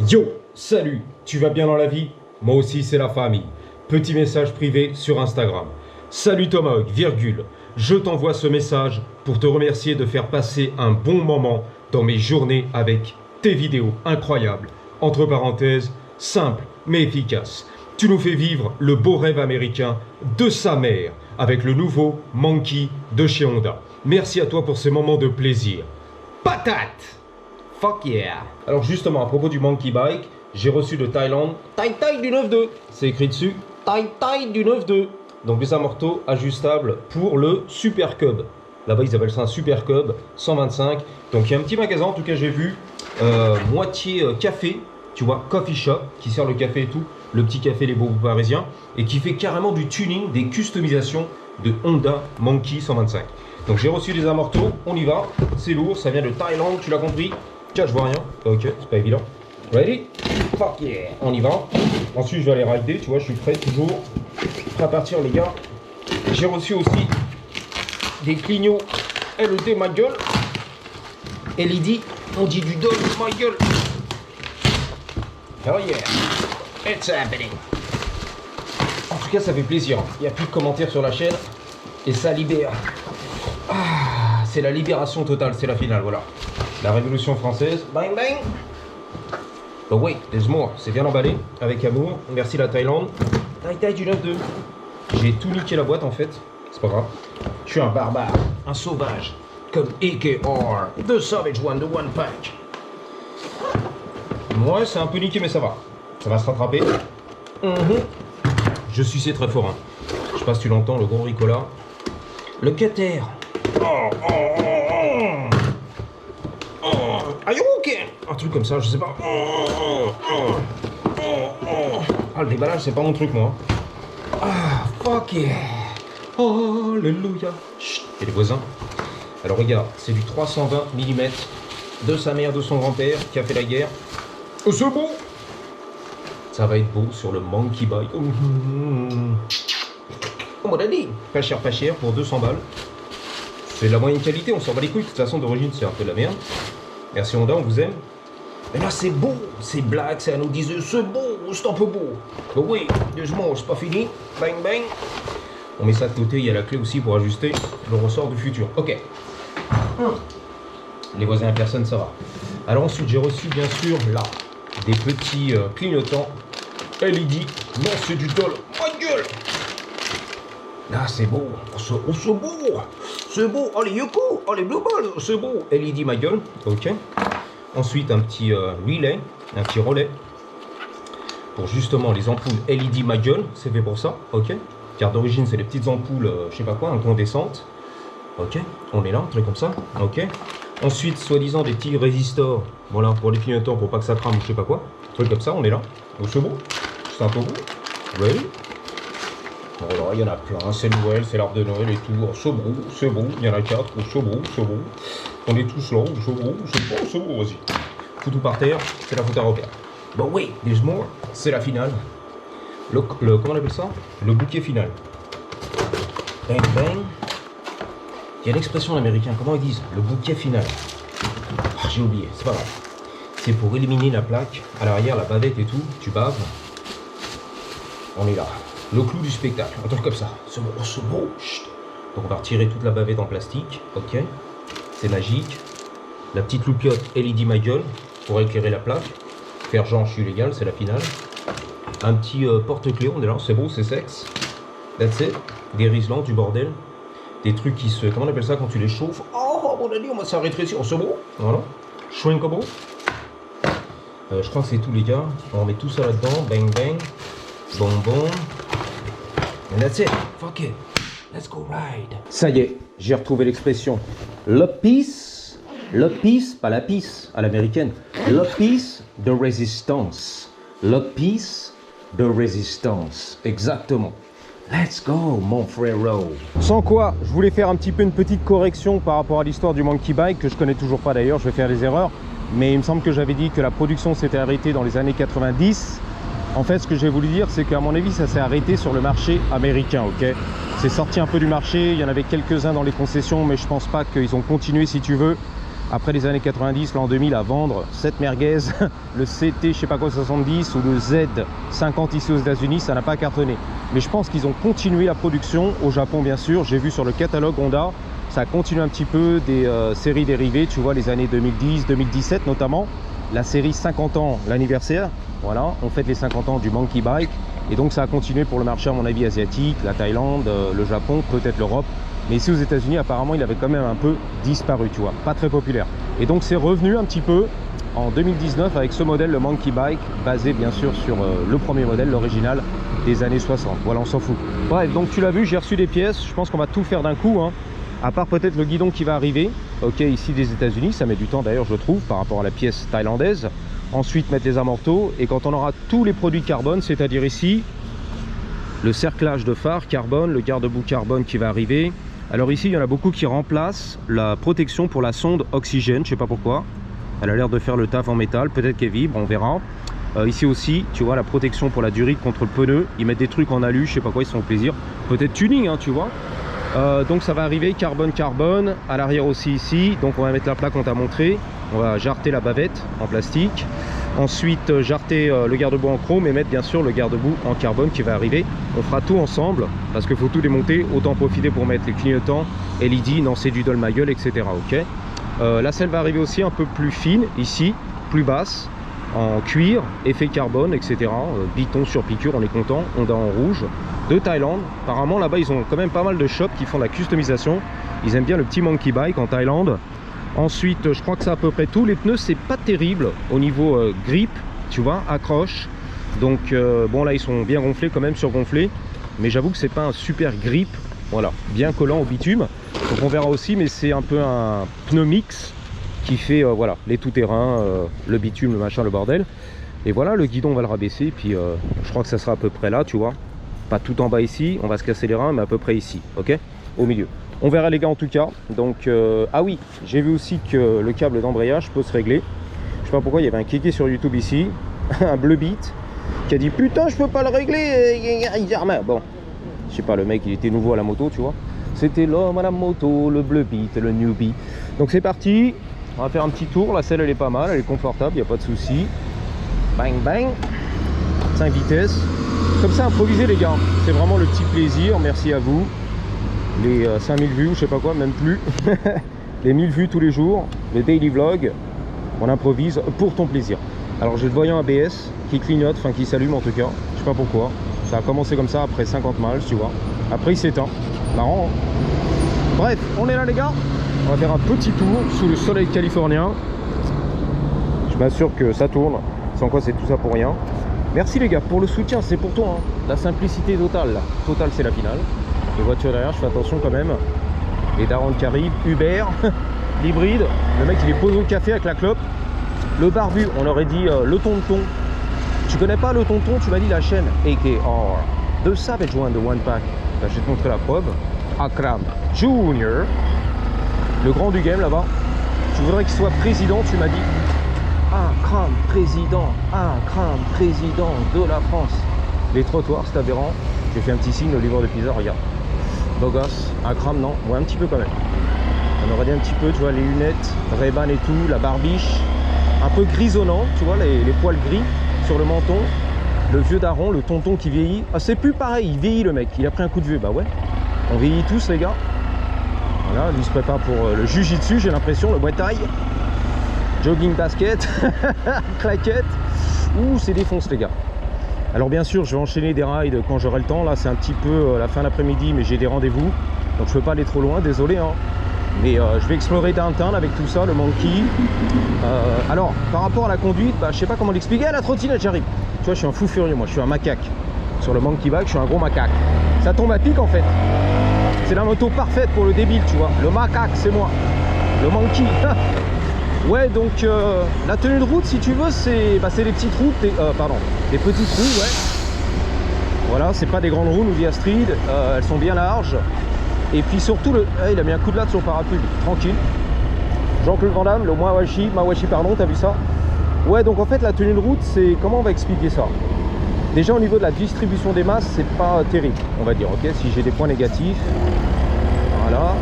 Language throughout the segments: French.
Yo, salut, tu vas bien dans la vie? Moi aussi c'est la famille. Petit message privé sur Instagram. Salut Tomahawk, virgule. Je t'envoie ce message pour te remercier de faire passer un bon moment dans mes journées avec tes vidéos incroyables. Entre parenthèses, simple mais efficace. Tu nous fais vivre le beau rêve américain de sa mère avec le nouveau Monkey de chez Honda. Merci à toi pour ces moments de plaisir. Patate! Fuck yeah! Alors justement, à propos du Monkey Bike, j'ai reçu de Thaïlande taille du 9.2. C'est écrit dessus, taille du 9.2. Donc les amortos ajustables pour le Super Cub. Là-bas, ils appellent ça un Super Cub 125. Donc il y a un petit magasin, en tout cas j'ai vu, moitié café, tu vois, coffee shop, qui sert le café et tout, le petit café les beaux parisiens, et qui fait carrément du tuning, des customisations de Honda Monkey 125. Donc j'ai reçu des amortos, on y va, c'est lourd, ça vient de Thaïlande, tu l'as compris. Tiens, je vois rien, ok, c'est pas évident. Ready? Fuck yeah! On y va. Ensuite, je vais aller rider, tu vois, je suis prêt, toujours. Prêt à partir, les gars. J'ai reçu aussi des clignots LED, ma gueule. LED, on dit du dol, ma gueule. Oh yeah! It's happening! En tout cas, ça fait plaisir. Il n'y a plus de commentaires sur la chaîne. Et ça libère. Ah, c'est la libération totale, c'est la finale, voilà. La Révolution française, bang bang. But wait, there's more. C'est bien emballé, avec amour. Merci la Thaïlande. Taille du 9.2. J'ai tout niqué la boîte en fait. C'est pas grave. Je suis un barbare, un sauvage. Comme EKR, The Savage One, The One Pack. Ouais, c'est un peu niqué, mais ça va. Ça va se rattraper. Je suis c'est très fort. Hein. Je sais pas si tu l'entends, le gros Ricola. Le cutter. Are you okay? Un truc comme ça, je sais pas. Ah, le déballage, c'est pas mon truc, moi. Ah, fuck yeah. Oh, alléluia. Chut, et les voisins. Alors, regarde, c'est du 320 mm de sa mère, de son grand-père, qui a fait la guerre. Oh, c'est beau. Ça va être beau sur le Monkey Bike. On m'a dit. Pas cher, pour 200 balles. C'est de la moyenne qualité, on s'en bat les couilles. De toute façon, d'origine, c'est un peu de la merde. Merci Honda, on vous aime. Mais là, c'est beau, c'est black, ça nous disait c'est beau, c'est un peu beau. Mais oui, doucement, c'est pas fini. Bang, bang. On met ça de côté, il y a la clé aussi pour ajuster le ressort du futur. Ok. Les voisins à personne, ça va. Alors ensuite, j'ai reçu, bien sûr, là, des petits clignotants LED. Non, c'est du dol. Ma gueule! Là, c'est beau. Oh, c'est beau. C'est beau. Oh, les Yoko. Oh, les Blue Balls. C'est beau. LED, ma gueule. Ok. Ensuite, un petit relais. Un petit relais. Pour justement les ampoules LED, ma gueule. C'est fait pour ça. Ok. Car d'origine, c'est les petites ampoules, je sais pas quoi, incandescentes. Ok. On est là, un truc comme ça. Ok. Ensuite, soi-disant, des petits résistors. Voilà, pour les clignotants, pour pas que ça crame ou je sais pas quoi. Un truc comme ça, on est là. Oh, c'est beau. C'est un peu beau. Ready? Alors, il y en a plein, c'est Noël, c'est l'arbre de Noël et tout. Oh, c'est beau, il y en a 4, oh, c'est beau. On est tous là, c'est beau, vas-y. Fous tout par terre, c'est la photo à repère. But wait, there's more, c'est la finale. Comment on appelle ça? Le bouquet final. Bang bang. Il y a l'expression en américain, comment ils disent? Le bouquet final. Ah, j'ai oublié, c'est pas grave. C'est pour éliminer la plaque, à l'arrière, la bavette et tout, tu baves. On est là. Le clou du spectacle, un truc comme ça. C'est beau, c'est beau. Chut. Donc on va retirer toute la bavette en plastique. Ok. C'est magique. La petite loupiote LED ma gueule pour éclairer la plaque. Faire genre je suis légal, c'est la finale. Un petit porte-clés, on est là, c'est beau, c'est sexe. That's it. Des riselants, du bordel. Des trucs qui se... Comment on appelle ça quand tu les chauffes? Oh, mon ami, on va ça rétrécir. Oh, c'est beau. Voilà. Shrinkable. Je crois que c'est tout, les gars. On met tout ça là-dedans. Bang, bang. Bonbon. And that's it. Fuck it. Let's go ride. Ça y est, j'ai retrouvé l'expression. Le piece, pas la pisse à l'américaine. Le piece de résistance. Le piece de résistance. Exactement. Let's go, mon frérot. Sans quoi, je voulais faire un petit peu une petite correction par rapport à l'histoire du Monkey Bike, que je connais toujours pas d'ailleurs, je vais faire des erreurs. Mais il me semble que j'avais dit que la production s'était arrêtée dans les années 90. En fait, ce que j'ai voulu dire, c'est qu'à mon avis, ça s'est arrêté sur le marché américain, ok? C'est sorti un peu du marché, il y en avait quelques-uns dans les concessions, mais je pense pas qu'ils ont continué, si tu veux. après les années 90, l'an 2000, à vendre cette merguez, le CT, je sais pas quoi, 70 ou le Z50 ici aux États-Unis, ça n'a pas cartonné. Mais je pense qu'ils ont continué la production au Japon, bien sûr. J'ai vu sur le catalogue Honda, ça continue un petit peu des séries dérivées, tu vois, les années 2010, 2017 notamment. La série 50 ans, l'anniversaire, voilà, on fête les 50 ans du Monkey Bike. Et donc ça a continué pour le marché, à mon avis, asiatique, la Thaïlande, le Japon, peut-être l'Europe. Mais ici aux États-Unis, apparemment, il avait quand même un peu disparu, tu vois, pas très populaire. Et donc c'est revenu un petit peu en 2019 avec ce modèle, le Monkey Bike, basé bien sûr sur le premier modèle, l'original des années 60. Voilà, on s'en fout. Bref, donc tu l'as vu, j'ai reçu des pièces. Je pense qu'on va tout faire d'un coup, hein. À part peut-être le guidon qui va arriver, ok, ici des États-Unis, ça met du temps d'ailleurs, je trouve, par rapport à la pièce thaïlandaise. Ensuite, mettre les amortos, et quand on aura tous les produits carbone, c'est-à-dire ici, le cerclage de phare carbone, le garde-boue carbone qui va arriver. Alors ici, il y en a beaucoup qui remplacent la protection pour la sonde oxygène, je sais pas pourquoi. Elle a l'air de faire le taf en métal, peut-être qu'elle vibre, on verra. Ici aussi, tu vois, la protection pour la durite contre le pneu. Ils mettent des trucs en alu, je sais pas quoi, ils se font plaisir. Peut-être tuning, hein, tu vois. Donc ça va arriver carbone, à l'arrière aussi ici. Donc on va mettre la plaque qu'on t'a montré, on va jarter la bavette en plastique, ensuite jarter le garde-boue en chrome et mettre bien sûr le garde-boue en carbone qui va arriver. On fera tout ensemble parce qu'il faut tout démonter, autant profiter pour mettre les clignotants, LED, non c'est du dol ma gueule, etc. Ok. La selle va arriver aussi un peu plus fine ici, plus basse, en cuir, effet carbone, etc. Biton sur piqûre, on est content. Honda en rouge, de Thaïlande. Apparemment là-bas ils ont quand même pas mal de shops qui font la customisation. Ils aiment bien le petit Monkey Bike en Thaïlande. Ensuite je crois que c'est à peu près tout. Les pneus c'est pas terrible au niveau grip, tu vois, accroche. Donc bon là ils sont bien gonflés quand même, surgonflés. Mais j'avoue que c'est pas un super grip. Voilà, bien collant au bitume. Donc on verra aussi, mais c'est un peu un pneu mix qui fait voilà, les tout-terrain, le bitume, le machin, le bordel. Et voilà, le guidon on va le rabaisser, puis je crois que ça sera à peu près là, tu vois. Pas tout en bas ici, on va se casser les reins, mais à peu près ici, ok, au milieu. On verra les gars en tout cas. Donc ah oui, j'ai vu aussi que le câble d'embrayage peut se régler. Je sais pas pourquoi, il y avait un kéké sur YouTube ici, un bleu beat, qui a dit putain je peux pas le régler. Bon, je sais pas, le mec il était nouveau à la moto, tu vois. C'était l'homme à la moto, le bleu beat, le newbie. Donc c'est parti, on va faire un petit tour. La selle elle est pas mal, elle est confortable, il n'y a pas de souci. Bang bang, 5 vitesses. Comme ça improvisé les gars, c'est vraiment le petit plaisir. Merci à vous. Les 5000 vues, je sais pas quoi, même plus. Les 1000 vues tous les jours, le daily vlog. On improvise pour ton plaisir. Alors j'ai le voyant ABS qui clignote, enfin qui s'allume en tout cas. Je sais pas pourquoi. Ça a commencé comme ça après 50 miles, tu vois. Après il s'éteint. Marrant, hein. Bref, on est là les gars. On va faire un petit tour sous le soleil californien. Je m'assure que ça tourne. Sans quoi c'est tout ça pour rien. Merci les gars pour le soutien, c'est pour toi, hein. La simplicité totale là. Total c'est la finale. Les voitures derrière, je fais attention quand même. Les darons qui arrivent, Uber, l'hybride. Le mec il est posé au café avec la clope. Le barbu, on aurait dit le tonton. Tu connais pas le tonton, tu m'as dit la chaîne AKR. The Savage One de One Pack. Là, je vais te montrer la preuve. Akram Junior, le grand du game là-bas. Tu voudrais qu'il soit président, tu m'as dit. Akram président de la France. Les trottoirs, c'est aberrant. J'ai fait un petit signe au livreur de pizza, regarde. Beau gosse, Akram non, ouais un petit peu quand même. On aurait dit un petit peu, tu vois, les lunettes, Ray-Ban et tout, la barbiche. Un peu grisonnant, tu vois, les poils gris sur le menton. Le vieux daron, le tonton qui vieillit. Ah, c'est plus pareil, il vieillit le mec, il a pris un coup de vieux, bah ouais. On vieillit tous les gars. Voilà, lui se prépare pour le jujitsu, j'ai l'impression, le Muay Thai. Jogging basket, claquette. Ouh, c'est défonce les gars. Alors bien sûr, je vais enchaîner des rides quand j'aurai le temps. Là, c'est un petit peu la fin d'après-midi, mais j'ai des rendez-vous. Donc je peux pas aller trop loin, désolé, hein. Mais je vais explorer downtown avec tout ça, le Monkey. Alors, par rapport à la conduite, bah, je sais pas comment l'expliquer. À la trottinette, j'arrive. Tu vois, je suis un fou furieux, moi. Je suis un macaque. Sur le Monkey Bike, je suis un gros macaque. Ça tombe à pic, en fait. C'est la moto parfaite pour le débile, tu vois. Le macaque, c'est moi. Le Monkey. Ouais, donc, la tenue de route, si tu veux, c'est des petites routes. Des petites roues, ouais. Voilà, c'est pas des grandes roues, nous dit Astrid. Elles sont bien larges. Et puis surtout, il a mis un coup de latte sur le parapluie, tranquille. Jean-Claude Van Damme, le Mawashi, pardon, t'as vu ça? Ouais, donc en fait, la tenue de route, c'est... Comment on va expliquer ça? Déjà, au niveau de la distribution des masses, c'est pas terrible, on va dire, ok? Si j'ai des points négatifs, voilà,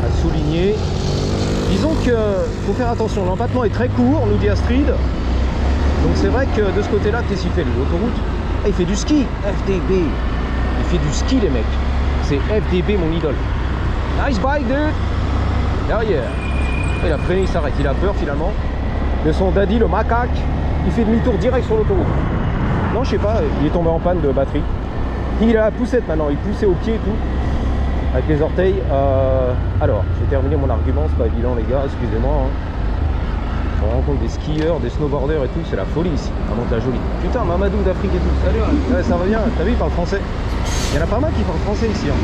à souligner. Disons que faut faire attention, l'empattement est très court, nous dit Astrid. Donc c'est vrai que de ce côté-là, qu'est-ce qu'il fait l'autoroute? Ah, il fait du ski, FDB. Il fait du ski les mecs. C'est FDB mon idole. Nice bike dude. Oh yeah. Il a freiné, il s'arrête, il a peur finalement. De son daddy le macaque, il fait demi-tour direct sur l'autoroute. Non je sais pas, il est tombé en panne de batterie. Il a la poussette maintenant, il poussait au pied et tout. Avec les orteils. Alors, j'ai terminé mon argument, c'est pas évident les gars, excusez-moi. Hein. On rencontre des skieurs, des snowboarders et tout, c'est la folie ici, à Mantes-la-Jolie. Putain, Mamadou d'Afrique et tout, salut. Ouais, ça va bien, t'as vu, il parle français. Il y en a pas mal qui parlent français ici. Hein.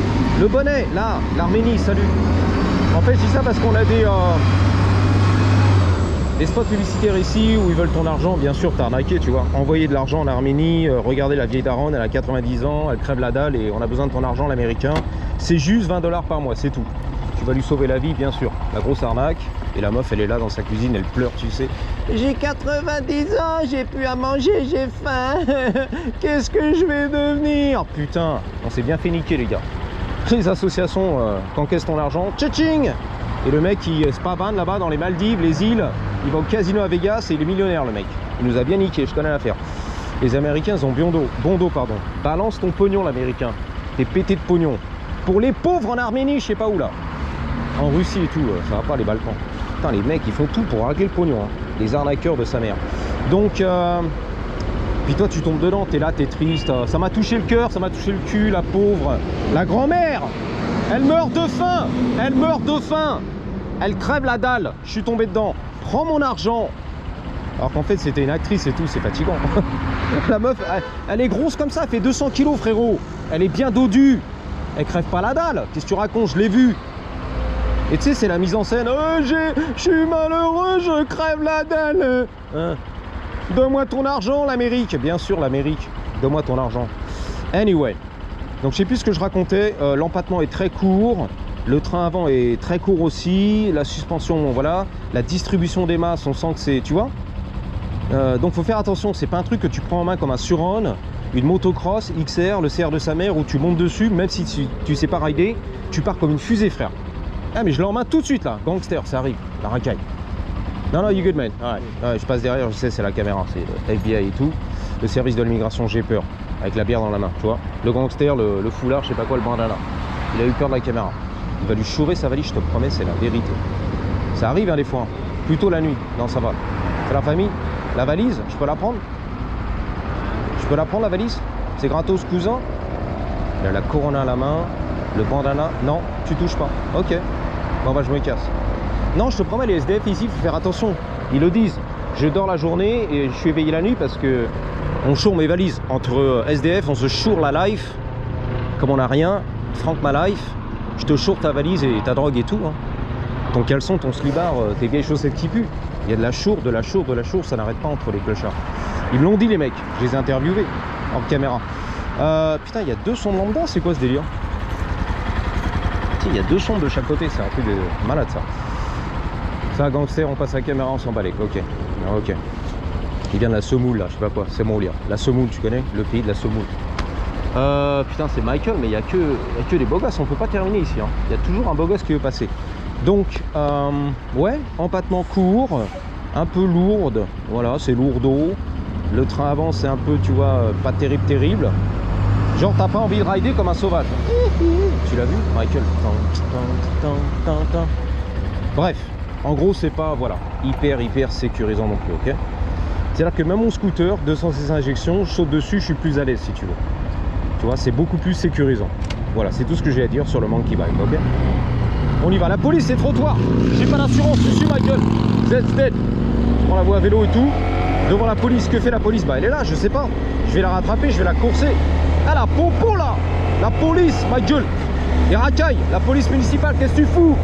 Le bonnet, là, l'Arménie, salut. En fait, je dis ça parce qu'on a des spots publicitaires ici où ils veulent ton argent, bien sûr, t'as arnaqué, tu vois. Envoyer de l'argent en Arménie, regardez la vieille daronne, elle a 90 ans, elle crève la dalle et on a besoin de ton argent, l'américain. C'est juste 20 $ par mois, c'est tout. Tu vas lui sauver la vie, bien sûr. La grosse arnaque. Et la meuf, elle est là dans sa cuisine, elle pleure, tu sais. J'ai 90 ans, j'ai plus à manger, j'ai faim. Qu'est-ce que je vais devenir? Putain, on s'est bien fait niquer, les gars. Les associations qu'encaissent ton argent, tching. Et le mec, il se pavane là-bas dans les Maldives, les îles. Il va au casino à Vegas et il est millionnaire, le mec. Il nous a bien niqué, je connais l'affaire. Les Américains, ils ont bon dos, pardon. Balance ton pognon, l'Américain. T'es pété de pognon. Pour les pauvres en Arménie, je sais pas où là. En Russie et tout, ça va pas les Balkans. Putain, les mecs, ils font tout pour régler le pognon. Hein. Les arnaqueurs de sa mère. Donc, puis toi, tu tombes dedans, t'es là, t'es triste. Ça m'a touché le cœur, ça m'a touché le cul, la pauvre. La grand-mère, elle meurt de faim. Elle meurt de faim. Elle crève la dalle. Je suis tombé dedans. Prends mon argent. Alors qu'en fait, c'était une actrice et tout, c'est fatigant. La meuf, elle est grosse comme ça, elle fait 200 kilos, frérot. Elle est bien dodue. Elle crève pas la dalle. Qu'est-ce que tu racontes? Je l'ai vu. Et tu sais, c'est la mise en scène. Oh, je suis malheureux, je crève la dalle. Hein? Donne-moi ton argent, l'Amérique. Bien sûr, l'Amérique. Donne-moi ton argent. Anyway. Donc, je sais plus ce que je racontais. L'empattement est très court. Le train avant est très court aussi. La suspension, bon, voilà. La distribution des masses, on sent que c'est... Tu vois, donc, faut faire attention. C'est pas un truc que tu prends en main comme un Sur-Ron, une motocross XR, le CR de sa mère, où tu montes dessus. Même si tu sais pas rider, tu pars comme une fusée, frère. Ah mais je l'ai en main tout de suite là, gangster, ça arrive, la racaille. Non, non, you good man. Ouais, je passe derrière, je sais, c'est la caméra, c'est FBI et tout. Le service de l'immigration, j'ai peur, avec la bière dans la main, tu vois. Le gangster, le foulard, je sais pas quoi, le bandana. Il a eu peur de la caméra. Il va lui chourer sa valise, je te promets, c'est la vérité. Ça arrive hein, des fois, plutôt la nuit. Non, ça va. C'est la famille. La valise, je peux la prendre? Je peux la prendre la valise? C'est gratos, cousin. Il a la Corona à la main. Le bandana, non, tu touches pas. Ok, bon bah je me casse. Non, je te promets, les SDF ici, il faut faire attention. Ils le disent. Je dors la journée et je suis éveillé la nuit parce que on choure mes valises. Entre SDF, on se choure la life. Comme on n'a rien, Franck ma life, je te choure ta valise et ta drogue et tout. Hein. Ton caleçon, ton slibard, tes vieilles chaussettes qui puent. Il y a de la chour, de la chour, de la chour, ça n'arrête pas entre les clochards. Ils me l'ont dit les mecs, je les ai interviewés en caméra. Putain, il y a 2 sons de lambda, c'est quoi ce délire? Il y a 2 chambres de chaque côté, c'est un truc de malade ça. Ça, gangster, on passe à la caméra, on s'en bat les. Ok, ok. Il vient de la Semoule là, je sais pas quoi, c'est mon lire. La Semoule, tu connais? Le pays de la Semoule. Putain, c'est Michael, mais il n'y a que des beaux gosses, on peut pas terminer ici. Hein. Il y a toujours un beau gosse qui veut passer. Donc, ouais, empattement court, un peu lourde. Voilà, c'est lourdeau. Le train avant, c'est un peu, tu vois, pas terrible. Genre, t'as pas envie de rider comme un sauvage. Tu l'as vu, Michael? Bref, en gros, c'est pas, voilà, hyper sécurisant non plus, ok? C'est-à-dire que même mon scooter, 206 injections, je saute dessus, je suis plus à l'aise, si tu veux. Tu vois, c'est beaucoup plus sécurisant. Voilà, c'est tout ce que j'ai à dire sur le monkey bike, ok? On y va. La police, c'est trottoir. J'ai pas d'assurance dessus, Michael. That's dead. Je prends la voie à vélo et tout. Devant la police, que fait la police? Bah, elle est là, je sais pas. Je vais la rattraper, je vais la courser. Ah, la popo là! La police, ma gueule! Les racailles, la police municipale, qu'est-ce que tu fous?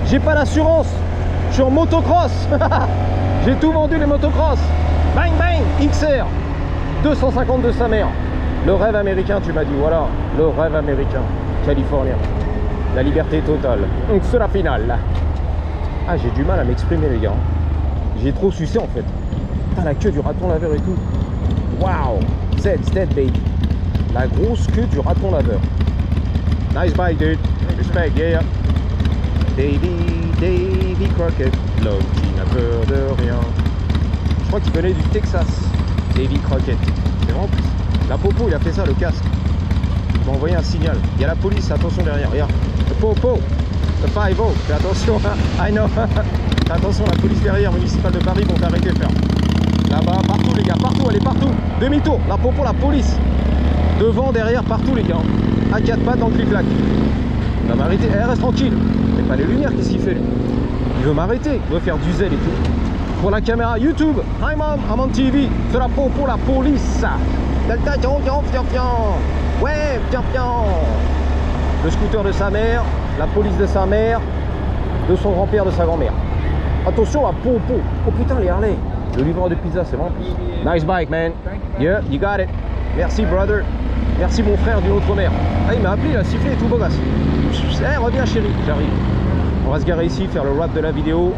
J'ai pas d'assurance! Je suis en motocross! J'ai tout vendu les motocross! Bang bang! XR! 250 de sa mère! Le rêve américain, tu m'as dit, voilà, le rêve américain, californien. La liberté totale. Donc c'est la finale. Ah, j'ai du mal à m'exprimer, les gars. J'ai trop sucé en fait. Putain, la queue du raton laveur et tout. Waouh! That's dead, baby. La grosse queue du raton laveur. Nice bike, dude. Respect, yeah. Davy Crockett, l'homme qui n'a peur de rien. Je crois qu'il venait du Texas, Davy Crockett. C'est vraiment plus. La Popo, il a fait ça, le casque. Il m'a envoyé un signal. Il y a la police, attention derrière, regarde. Le Popo, le 5-0, fais attention, I know. Fais attention, la police derrière, municipale de Paris, vont t'arrêter, frère. Là-bas, partout les gars, partout, allez partout. Demi-tour, la Popo, la police. Devant, derrière, partout les gars. À 4 pattes dans le clic-clac. Il va m'arrêter, reste tranquille. Mais pas les lumières, qu'est-ce qu'il fait lui? Il veut m'arrêter, il veut faire du zèle et tout. Pour la caméra YouTube, hi mom, I'm on TV. C'est la Popo, la police. Ouais, le scooter de sa mère, la police de sa mère, de son grand-père, de sa grand-mère. Attention à Popo. Oh putain, les Harley. Le livreur de pizza, c'est vraiment. Nice bike, man. Yeah, you got it. Merci, brother. Merci, mon frère d'une autre mère. Ah, il m'a appelé, il a sifflé et tout, beau gosse. Eh, reviens, chérie. J'arrive. On va se garer ici, faire le wrap de la vidéo.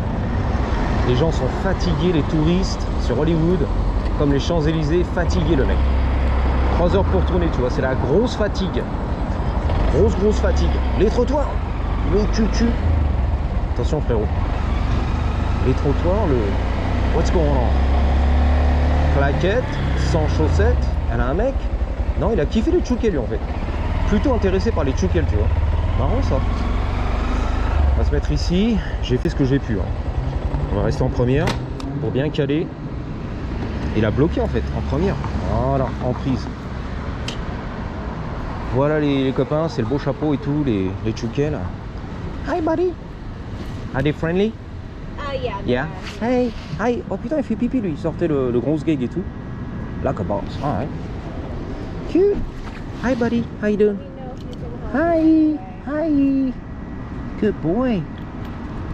Les gens sont fatigués, les touristes sur Hollywood, comme les Champs-Élysées, fatigués, le mec. 3 heures pour tourner, tu vois, c'est la grosse fatigue. Grosse fatigue. Les trottoirs, le cucu. Attention, frérot. Les trottoirs, le. What's going on? Claquette, sans chaussettes. Elle a un mec. Non, il a kiffé les tchoukels, lui, en fait. Plutôt intéressé par les tchoukels, tu vois. Marrant, ça. On va se mettre ici. J'ai fait ce que j'ai pu. Hein. On va rester en première pour bien caler. Il a bloqué, en fait, en première. Voilà, en prise. Voilà les copains, c'est le beau chapeau et tout, les tchoukels. Hi, buddy. Are they friendly? Yeah. Yeah. Hey, hi. Oh putain, il fait pipi lui. Il sortait le gros gag et tout. Like a boss. Alright. Cute. Hi, buddy. How you doing? Hi. Hi. Good boy.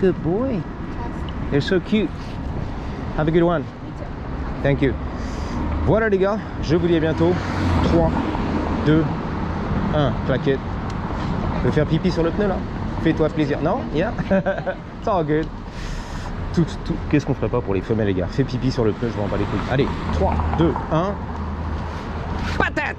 Good boy. You're so cute. Have a good one. Thank you. Voilà les gars, je vous dis à bientôt. 3, 2, 1. Claquette. Tu veux faire pipi sur le pneu là? Fais-toi plaisir. Non? Yeah? It's all good. Tout. Qu'est-ce qu'on ferait pas pour les femelles les gars? Fais pipi sur le pneu, je m'en bats les couilles. Allez, 3, 2, 1. Patate!